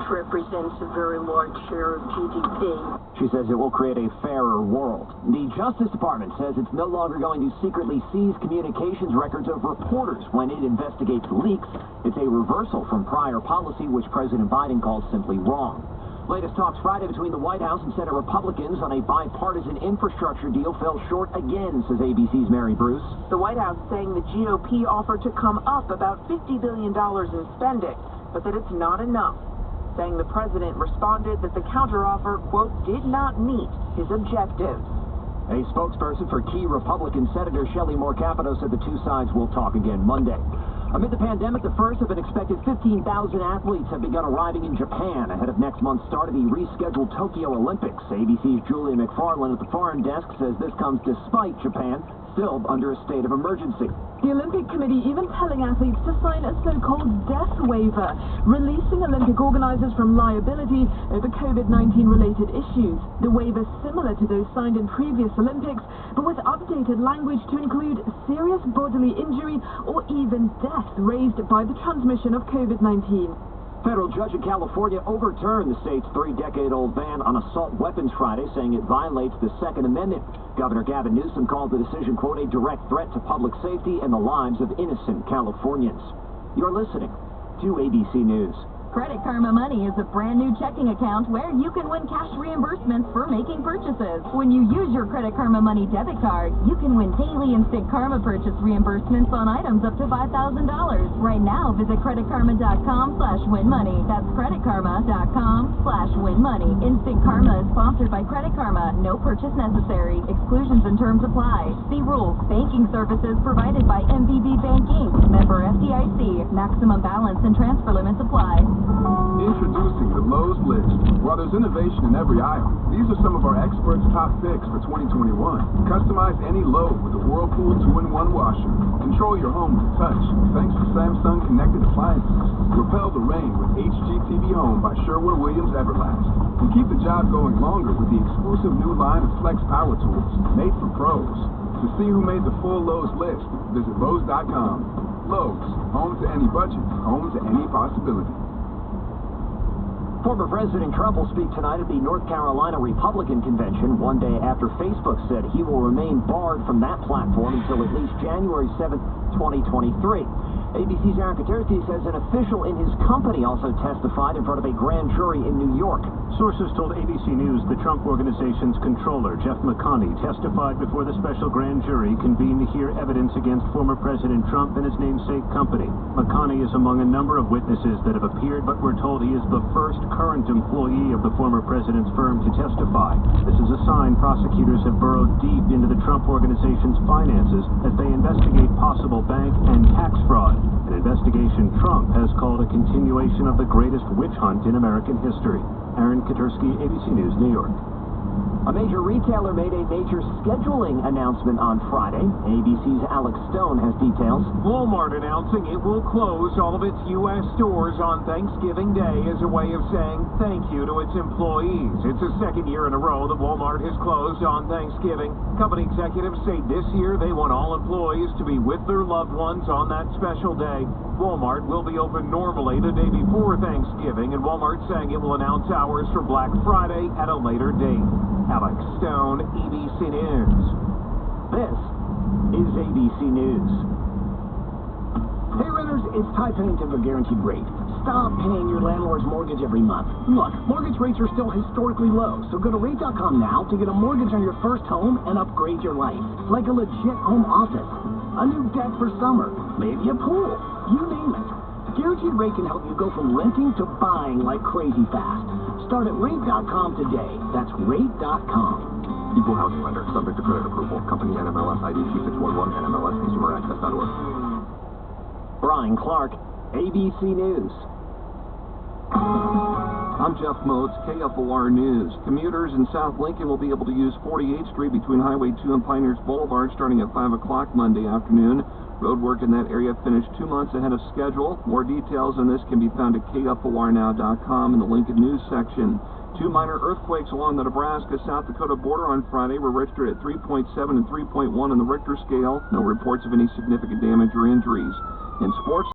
which represents a very large share of GDP. She says it will create a fairer world. The Justice Department says it's no longer going to secretly seize communications records of reporters when it investigates leaks. It's a reversal from prior policy, which President Biden calls simply wrong. Latest talks Friday between the White House and Senate Republicans on a bipartisan infrastructure deal fell short again, says ABC's Mary Bruce. The White House saying the GOP offered to come up about $50 billion in spending, but that it's not enough. Saying the president responded that the counteroffer, quote, did not meet his objectives. A spokesperson for key Republican Senator Shelley Moore Capito said the two sides will talk again Monday. Amid the pandemic, the first of an expected 15,000 athletes have begun arriving in Japan ahead of next month's start of the rescheduled Tokyo Olympics. ABC's Julia McFarland at the foreign desk says this comes despite Japan still under a state of emergency. The Olympic Committee even telling athletes to sign a so-called death waiver, releasing Olympic organizers from liability over COVID-19 related issues. The waiver similar to those signed in previous Olympics, but with updated language to include serious bodily injury or even death raised by the transmission of COVID-19. Federal judge in California overturned the state's 3-decade-old ban on assault weapons Friday, saying it violates the Second Amendment. Governor Gavin Newsom called the decision, quote, a direct threat to public safety and the lives of innocent Californians. You're listening to ABC News. Credit Karma Money is a brand new checking account where you can win cash reimbursements for making purchases. When you use your Credit Karma Money debit card, you can win daily Instant Karma purchase reimbursements on items up to $5,000. Right now, visit creditkarma.com/winmoney. That's creditkarma.com/winmoney. Instant Karma is sponsored by Credit Karma. No purchase necessary. Exclusions and terms apply. See rules. Banking services provided by MVB Bank Inc. Member FDIC. Maximum balance and transfer limits apply. Introducing the Lowe's List. While there's innovation in every aisle, these are some of our experts' top picks for 2021. Customize any load with the Whirlpool 2-in-1 washer. Control your home with touch thanks to Samsung Connected Appliances. Repel the rain with HGTV Home by Sherwin-Williams Everlast. And keep the job going longer with the exclusive new line of Flex Power Tools, made for pros. To see who made the full Lowe's list, visit Lowe's.com. Lowe's, home to any budget, home to any possibility. Former President Trump will speak tonight at the North Carolina Republican Convention, one day after Facebook said he will remain barred from that platform until at least January 7th, 2023. ABC's Aaron Katersky says an official in his company also testified in front of a grand jury in New York. Sources told ABC News the Trump Organization's controller, Jeff McConney, testified before the special grand jury convened to hear evidence against former President Trump and his namesake company. McConney is among a number of witnesses that have appeared, but we're told he is the first current employee of the former president's firm to testify. This is a sign prosecutors have burrowed deep into the Trump Organization's finances as they investigate possible bank and tax fraud. An investigation Trump has called a continuation of the greatest witch hunt in American history. Aaron Katersky, ABC News, New York. A major retailer made a major scheduling announcement on Friday. ABC's Alex Stone has details. Walmart announcing it will close all of its U.S. stores on Thanksgiving Day as a way of saying thank you to its employees. It's the second year in a row that Walmart has closed on Thanksgiving. Company executives say this year they want all employees to be with their loved ones on that special day. Walmart will be open normally the day before Thanksgiving, and Walmart saying it will announce hours for Black Friday at a later date. Alex Stone, ABC News. This is ABC News. Hey renters, it's Ty Pennington for Guaranteed Rate. Stop paying your landlord's mortgage every month. Look, mortgage rates are still historically low, so go to rate.com now to get a mortgage on your first home and upgrade your life. Like a legit home office, a new deck for summer, maybe a pool, you name it. Guaranteed Rate can help you go from renting to buying like crazy fast. Start at rate.com today. That's rate.com. Equal housing lender, subject to credit approval. Company NMLS ID 2611, NMLS ConsumerAccess.org. Brian Clark, ABC News. I'm Jeff Moats, KFOR News. Commuters in South Lincoln will be able to use 48th Street between Highway 2 and Pioneers Boulevard starting at 5 o'clock Monday afternoon. Road work in that area finished 2 months ahead of schedule. More details on this can be found at KFORnow.com in the Lincoln News section. 2 minor earthquakes along the Nebraska-South Dakota border on Friday were registered at 3.7 and 3.1 on the Richter scale. No reports of any significant damage or injuries. In sports,